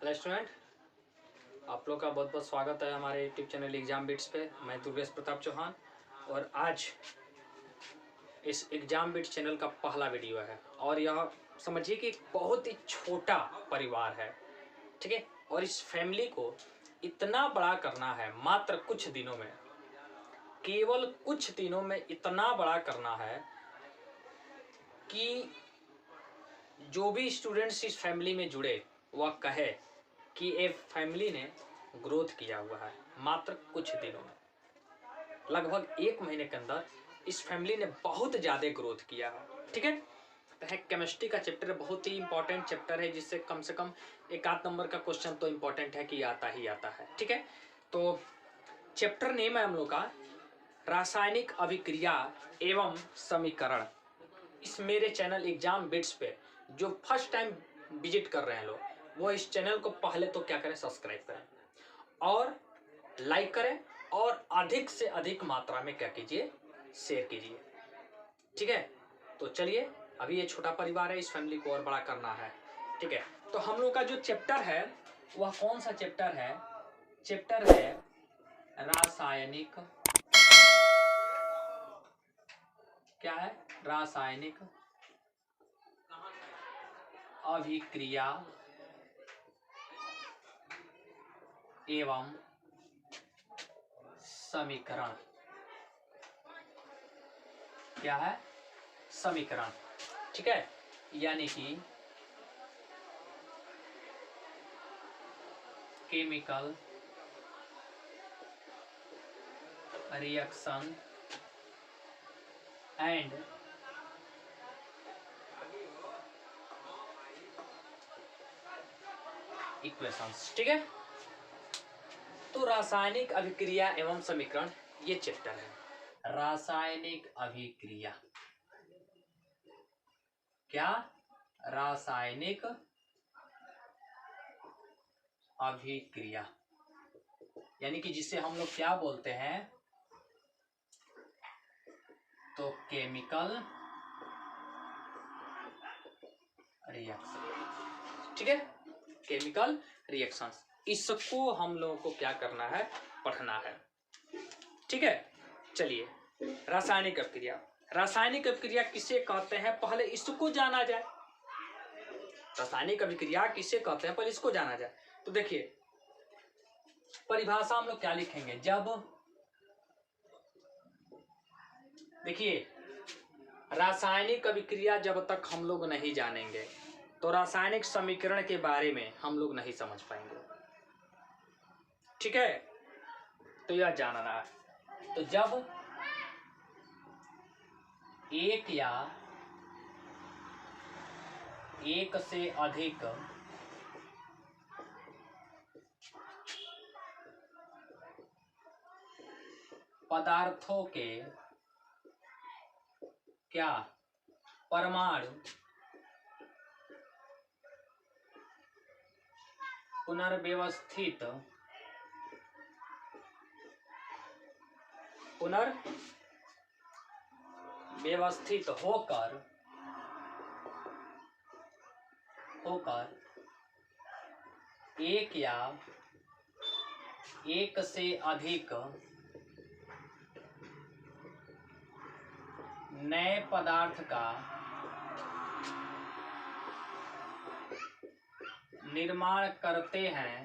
Hello student, आप लोग का बहुत बहुत स्वागत है हमारे यूट्यूब चैनल एग्जाम बिट्स पे। मैं दुर्गेश प्रताप चौहान और आज इस एग्जाम बिट्स चैनल का पहला वीडियो है और यह समझिए कि एक बहुत ही छोटा परिवार है, ठीक है। और इस फैमिली को इतना बड़ा करना है मात्र कुछ दिनों में, केवल कुछ दिनों में इतना बड़ा करना है कि जो भी स्टूडेंट्स इस फैमिली में जुड़े वह कहे कि ये फैमिली ने ग्रोथ किया हुआ है मात्र कुछ दिनों में। लगभग 1 महीने के अंदर इस फैमिली ने बहुत ज़्यादा ग्रोथ किया है, ठीक है। तो केमिस्ट्री का चैप्टर बहुत ही इंपॉर्टेंट चैप्टर है, जिससे कम से कम 1 आध नंबर का क्वेश्चन तो इंपॉर्टेंट है कि आता ही आता है, ठीक है। तो चैप्टर नेम है हम लोग का रासायनिक अभिक्रिया एवं समीकरण। इस मेरे चैनल एग्जाम बिट्स पे जो फर्स्ट टाइम विजिट कर रहे हैं लोग, वो इस चैनल को पहले तो क्या करें, सब्सक्राइब करें और लाइक करें और अधिक से अधिक मात्रा में क्या कीजिए, शेयर कीजिए, ठीक है। तो चलिए, अभी ये छोटा परिवार है, इस फैमिली को और बड़ा करना है, ठीक है। तो हम लोग का जो चैप्टर है वह कौन सा चैप्टर है? चैप्टर है रासायनिक, क्या है? रासायनिक अभिक्रिया एवं समीकरण। क्या है? समीकरण, ठीक है। यानी कि केमिकल रिएक्शन एंड इक्वेशंस, ठीक है। तो रासायनिक अभिक्रिया एवं समीकरण ये चैप्टर है। रासायनिक अभिक्रिया, क्या? रासायनिक अभिक्रिया यानी कि जिसे हम लोग क्या बोलते हैं, तो केमिकल रिएक्शन, ठीक है। केमिकल रिएक्शंस, इसको हम लोगों को क्या करना है, पढ़ना है, ठीक है। चलिए, रासायनिक अभिक्रिया, रासायनिक अभिक्रिया किसे कहते हैं पहले इसको जाना जाए। रासायनिक अभिक्रिया किसे कहते हैं पहले इसको जाना जाए। तो देखिए, परिभाषा हम लोग क्या लिखेंगे, जब देखिए रासायनिक अभिक्रिया जब तक हम लोग नहीं जानेंगे तो रासायनिक समीकरण के बारे में हम लोग नहीं समझ पाएंगे, ठीक है। तो यह जानना है। तो जब एक या एक से अधिक पदार्थों के क्या परमाणु पुनर्व्यवस्थित होकर एक या एक से अधिक नए पदार्थ का निर्माण करते हैं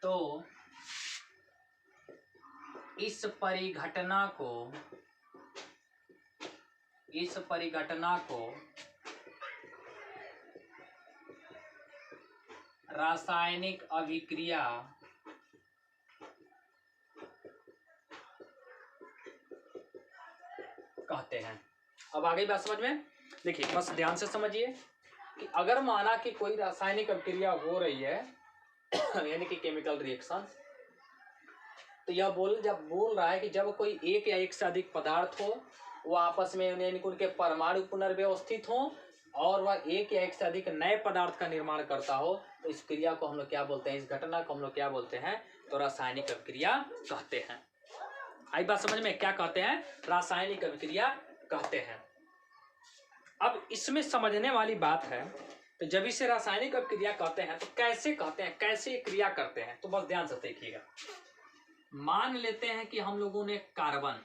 तो इस परिघटना को रासायनिक अभिक्रिया कहते हैं। अब आगे बात समझ में, देखिए बस ध्यान से समझिए कि अगर माना कि कोई रासायनिक अभिक्रिया हो रही है यानी कि केमिकल रिएक्शन, तो यह जब बोल रहा है कि जब कोई एक या एक से अधिक पदार्थ हो, वो आपस में यानी कि उनके परमाणु पुनर्व्यवस्थित हो और वह एक या एक से अधिक नए पदार्थ का निर्माण करता हो, तो इस क्रिया को हम लोग क्या बोलते हैं, इस घटना को हम लोग क्या बोलते हैं, तो रासायनिक अभिक्रिया कहते हैं। आई बात समझ में, क्या कहते हैं, रासायनिक अभिक्रिया कहते हैं। अब इसमें समझने वाली बात है तो जब इसे रासायनिक अभिक्रिया कहते हैं तो कैसे कहते हैं, कैसे क्रिया करते हैं, तो बस ध्यान से देखिएगा। मान लेते हैं कि हम लोगों ने कार्बन,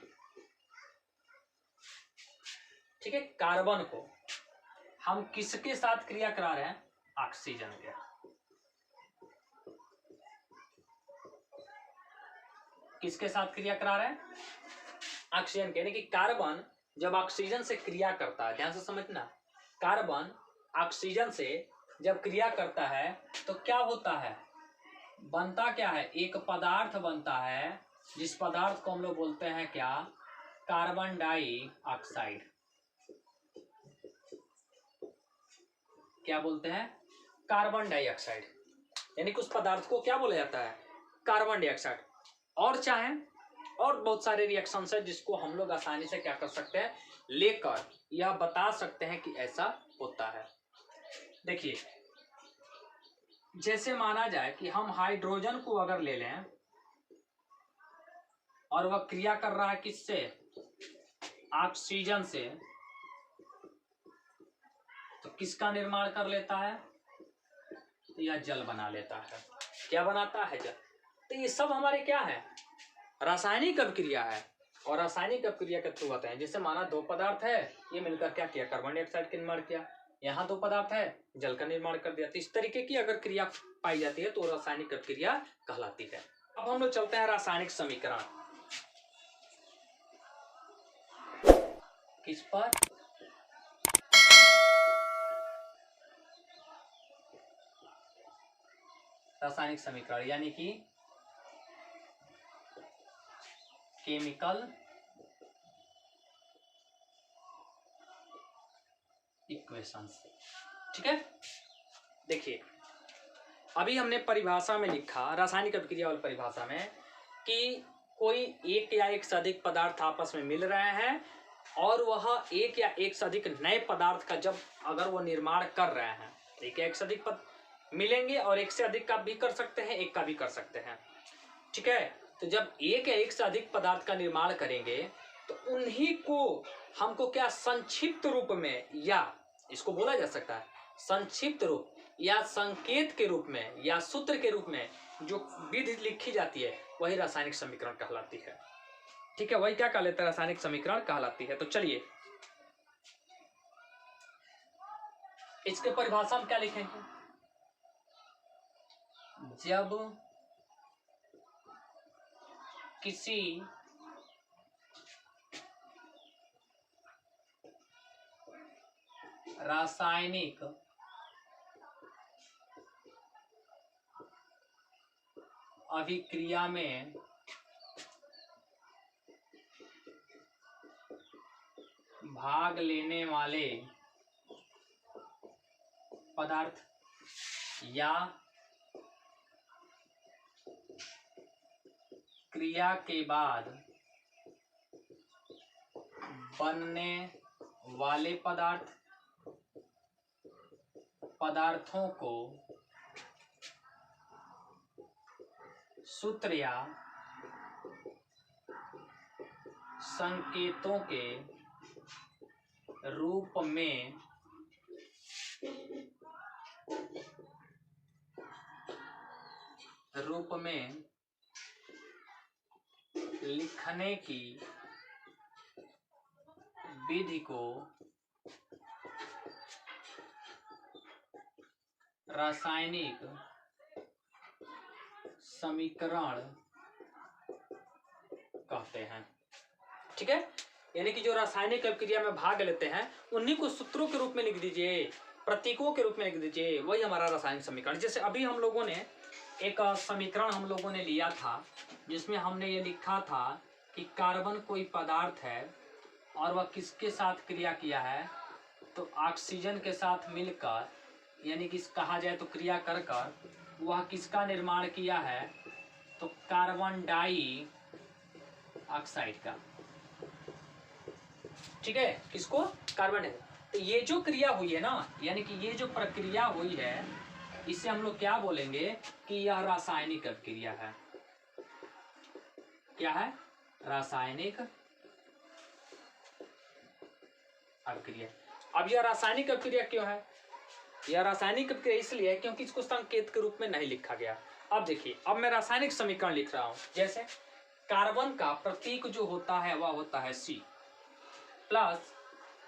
ठीक है, कार्बन को हम किसके साथ क्रिया करा रहे हैं, ऑक्सीजन के। किसके साथ क्रिया करा रहे हैं, ऑक्सीजन के। यानी कि कार्बन जब ऑक्सीजन से क्रिया करता है, ध्यान से समझना, कार्बन ऑक्सीजन से जब क्रिया करता है तो क्या होता है, बनता क्या है, एक पदार्थ बनता है जिस पदार्थ को हम लोग बोलते हैं क्या, कार्बन डाइऑक्साइड। क्या बोलते हैं, कार्बन डाइऑक्साइड। यानी कि उस पदार्थ को क्या बोला जाता है, कार्बन डाइऑक्साइड। और चाहे और बहुत सारे रिएक्शन है जिसको हम लोग आसानी से क्या कर सकते हैं, लेकर यह बता सकते हैं कि ऐसा होता है। देखिए, जैसे माना जाए कि हम हाइड्रोजन को अगर ले लें और वह क्रिया कर रहा है किससे, ऑक्सीजन से, तो किसका निर्माण कर लेता है, तो यह जल बना लेता है। क्या बनाता है, जल। तो ये सब हमारे क्या है, रासायनिक अभिक्रिया है। और रासायनिक अभिक्रिया के थ्रू होते हैं। जैसे माना दो पदार्थ है, ये मिलकर क्या किया, कार्बन डाइऑक्साइड का निर्माण किया। यहाँ दो पदार्थ है, जल का निर्माण कर दिया। तो इस तरीके की अगर क्रिया पाई जाती है तो रासायनिक अभिक्रिया कहलाती है। अब हम लोग चलते हैं रासायनिक समीकरण किस पर, रासायनिक समीकरण यानी कि केमिकल इक्वेशंस। ठीक है, देखिए अभी हमने परिभाषा में लिखा, रासायनिक अभिक्रिया वाली परिभाषा में, कि कोई एक या एक से अधिक पदार्थ आपस में मिल रहे हैं और वह एक या एक से अधिक नए पदार्थ का जब अगर वो निर्माण कर रहे हैं, एक या एक से अधिक मिलेंगे और एक से अधिक का भी कर सकते हैं, एक का भी कर सकते हैं। ठीक है, तो जब एक या एक से अधिक पदार्थ का निर्माण करेंगे तो उन्हीं को हमको क्या संक्षिप्त रूप में, या इसको बोला जा सकता है संक्षिप्त रूप या संकेत के रूप में या सूत्र के रूप में जो विधि लिखी जाती है वही रासायनिक समीकरण कहलाती है। ठीक है, वही क्या कहलाता है, रासायनिक समीकरण कहलाती है। तो चलिए इसके परिभाषा में क्या लिखेंगे, जब किसी रासायनिक अभिक्रिया में भाग लेने वाले पदार्थ या क्रिया के बाद बनने वाले पदार्थों को सूत्र या संकेतों के रूप में लिखने की विधि को रासायनिक समीकरण कहते हैं। ठीक है, यानी कि जो रासायनिक अभिक्रिया में भाग लेते हैं उन्हीं को सूत्रों के रूप में लिख दीजिए, प्रतीकों के रूप में लिख दीजिए, वही हमारा रासायनिक समीकरण। जैसे अभी हम लोगों ने एक समीकरण हम लोगों ने लिया था जिसमें हमने ये लिखा था कि कार्बन कोई पदार्थ है और वह किसके साथ क्रिया किया है, तो ऑक्सीजन के साथ मिलकर, यानी कि कहा जाए तो क्रिया कर कर वह किसका निर्माण किया है, तो कार्बन डाई ऑक्साइड का। ठीक है, किसको, कार्बन डाई। तो ये जो क्रिया हुई है ना, यानी कि ये जो प्रक्रिया हुई है, इसे हम लोग क्या बोलेंगे कि यह रासायनिक अभिक्रिया है। क्या है, रासायनिक अभिक्रिया। अब यह रासायनिक अभिक्रिया क्यों है, यह रासायनिक अभिक्रिया इसलिए है क्योंकि इसको संकेत के रूप में नहीं लिखा गया। अब देखिए, अब मैं रासायनिक समीकरण लिख रहा हूं। जैसे कार्बन का प्रतीक जो होता है वह होता है C, प्लस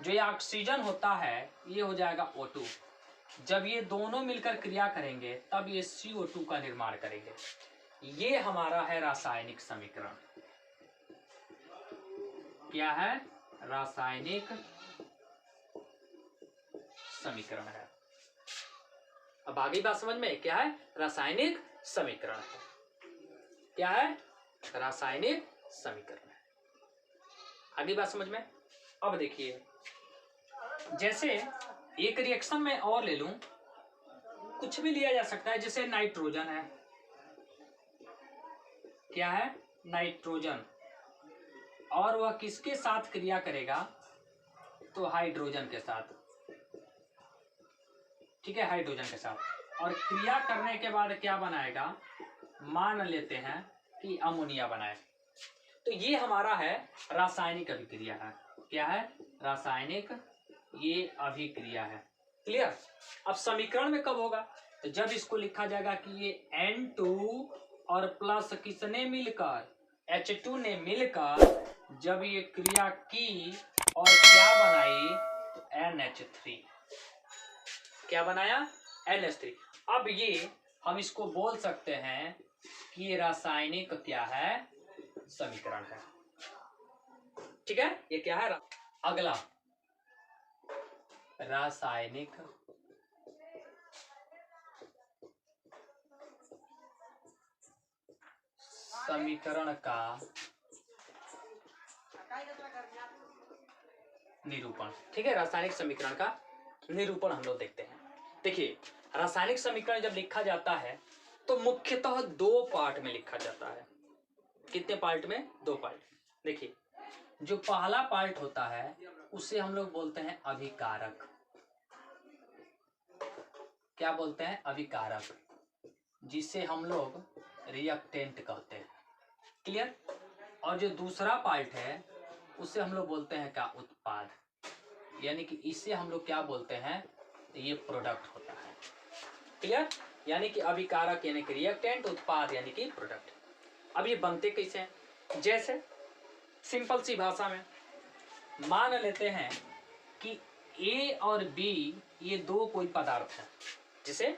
जो ये ऑक्सीजन होता है ये हो जाएगा O2। जब ये दोनों मिलकर क्रिया करेंगे तब ये CO2 का निर्माण करेंगे। ये हमारा है रासायनिक समीकरण। क्या है? रासायनिक समीकरण है। अब आगे बात समझ में, क्या है? रासायनिक समीकरण है। क्या है? रासायनिक समीकरण है। आगे बात समझ में। अब देखिए, जैसे एक रिएक्शन में और ले लूं, कुछ भी लिया जा सकता है। जैसे नाइट्रोजन है, क्या है? नाइट्रोजन, और वह किसके साथ क्रिया करेगा? तो हाइड्रोजन के साथ। ठीक है, हाइड्रोजन के साथ। और क्रिया करने के बाद क्या बनाएगा? मान लेते हैं कि अमोनिया बनाए। तो ये हमारा है रासायनिक अभिक्रिया है। क्या है? रासायनिक ये अभिक्रिया है। क्लियर? अब समीकरण में कब होगा? तो जब इसको लिखा जाएगा कि ये N2 और प्लस किसने मिलकर, H2 ने मिलकर जब ये क्रिया की और क्या बनाई? NH3। क्या बनाया? NH3। अब ये हम इसको बोल सकते हैं कि ये रासायनिक क्या है? समीकरण है। ठीक है, ये क्या है? अगला रासायनिक समीकरण का निरूपण। ठीक है, रासायनिक समीकरण का निरूपण हम लोग देखते हैं। देखिए, रासायनिक समीकरण जब लिखा जाता है तो मुख्यतः दो पार्ट में लिखा जाता है। कितने पार्ट में? दो पार्ट। देखिए, जो पहला पार्ट होता है उसे हम लोग बोलते हैं अभिकारक। क्या बोलते हैं? अभिकारक, जिसे हम लोग रिएक्टेंट कहते हैं। क्लियर? और जो दूसरा पार्ट है उसे हम लोग बोलते हैं क्या? उत्पाद। यानी कि इसे हम लोग क्या बोलते हैं? ये प्रोडक्ट होता है। क्लियर? यानी कि अभिकारक यानी कि रिएक्टेंट, उत्पाद यानी कि प्रोडक्ट। अब ये बनते कैसे हैं? जैसे सिंपल सी भाषा में मान लेते हैं कि A और B ये दो कोई पदार्थ है। जिसे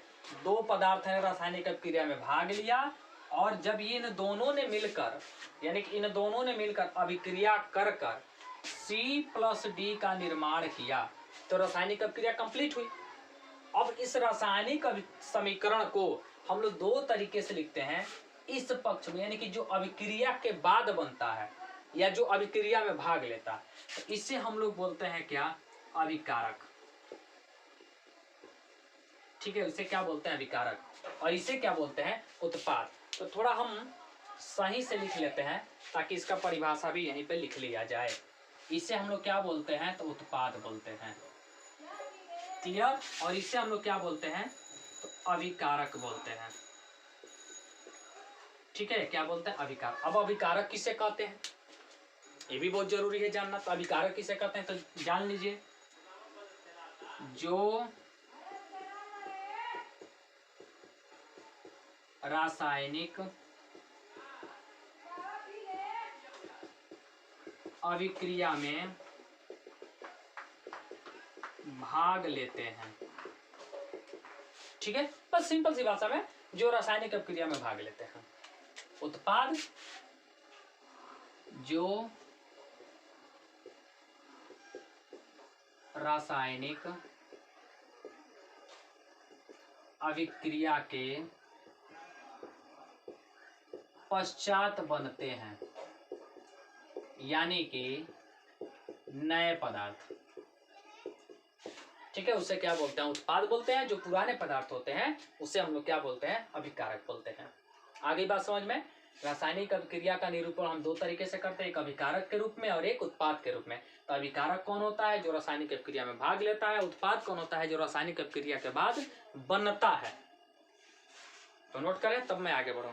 दो पदार्थ है, रासायनिक अभिक्रिया में भाग लिया, और जब ये इन दोनों ने मिलकर, यानी कि इन दोनों ने मिलकर अभिक्रिया कर कर C+D का निर्माण किया तो रासायनिक अभिक्रिया कंप्लीट हुई। अब इस रासायनिक समीकरण को हम लोग दो तरीके से लिखते हैं। इस पक्ष में यानी कि जो अभिक्रिया के बाद बनता है या जो अभिक्रिया में भाग लेता है, तो इसे हम लोग बोलते हैं क्या? अभिकारक। ठीक है, इसे क्या बोलते हैं? अभिकारक। और इसे क्या बोलते हैं? उत्पाद। तो थोड़ा हम सही से लिख लेते हैं ताकि इसका परिभाषा भी यहीं पे लिख लिया जाए। इसे हम लोग क्या बोलते हैं? तो उत्पाद बोलते हैं। क्लियर? और इसे हम लोग क्या बोलते हैं? तो अभिकारक बोलते हैं। ठीक है, क्या बोलते हैं? अभिकारक। अब अभिकारक किसे कहते हैं ये भी बहुत जरूरी है जानना। तो अभिकारक किसे कहते हैं तो जान लीजिए, जो रासायनिक अभिक्रिया में भाग लेते हैं। ठीक है, बस सिंपल सी भाषा में जो रासायनिक अभिक्रिया में भाग लेते हैं। उत्पाद जो रासायनिक अभिक्रिया के पश्चात बनते हैं, यानी कि नए पदार्थ। ठीक है, उसे क्या बोलते हैं? उत्पाद बोलते हैं। जो पुराने पदार्थ होते हैं उसे हम लोग क्या बोलते हैं? अभिकारक बोलते हैं। आगे बात समझ में। रासायनिक अभिक्रिया का निरूपण हम दो तरीके से करते हैं, एक अभिकारक के रूप में और एक उत्पाद के रूप में। तो अभिकारक कौन होता है? जो रासायनिक अभिक्रिया में भाग लेता है। उत्पाद कौन होता है? जो रासायनिक अभिक्रिया के बाद बनता है। तो नोट करें, तब मैं आगे बढ़ूं।